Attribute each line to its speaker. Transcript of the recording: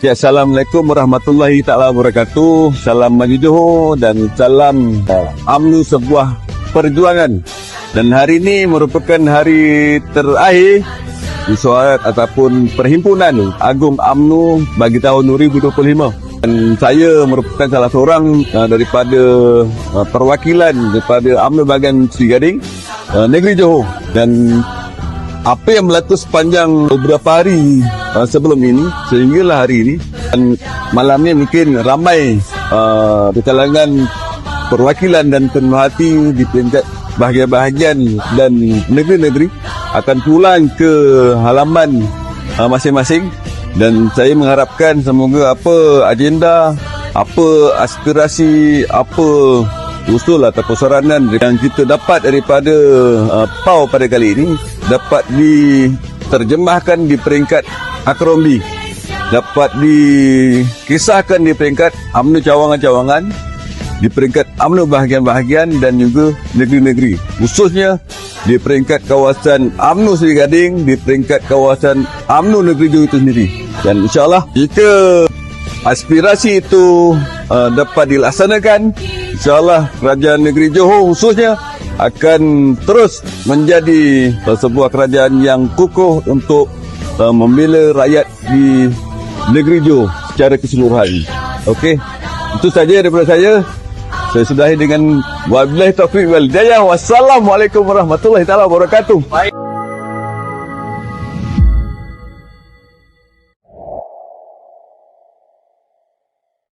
Speaker 1: Ya, Assalamualaikum warahmatullahi taala wabarakatuh. Salam maju Johor dan salam UMNO sebuah perjuangan. Dan hari ini merupakan hari terakhir mesyuarat ataupun perhimpunan Agung UMNO bagi tahun 2025. Dan saya merupakan salah seorang daripada perwakilan daripada UMNO bahagian Seri Gading negeri Johor. Dan apa yang berlaku sepanjang beberapa hari sebelum ini sehinggalah hari ini, dan malam ni mungkin ramai di kalangan perwakilan dan pemerhati di peringkat bahagian-bahagian dan negeri-negeri akan pulang ke halaman masing-masing. Dan saya mengharapkan semoga apa agenda, apa aspirasi, apa usul atau saranan yang kita dapat daripada PAU pada kali ini dapat diterjemahkan di peringkat Akrombi, dapat dikisahkan di peringkat UMNO cawangan-cawangan, di peringkat UMNO bahagian-bahagian dan juga negeri-negeri, khususnya di peringkat kawasan UMNO Seri Gading, di peringkat kawasan UMNO Negeri Johor itu sendiri. Dan insyaAllah jika aspirasi itu dapat dilaksanakan, insyaAllah kerajaan negeri Johor khususnya akan terus menjadi sebuah kerajaan yang kukuh untuk membela rakyat di negeri Johor secara keseluruhan. Okey, itu saja daripada saya. Saya sudahi dengan wabillahi taufiq wal hidayah. Wassalamualaikum warahmatullahi taala wabarakatuh.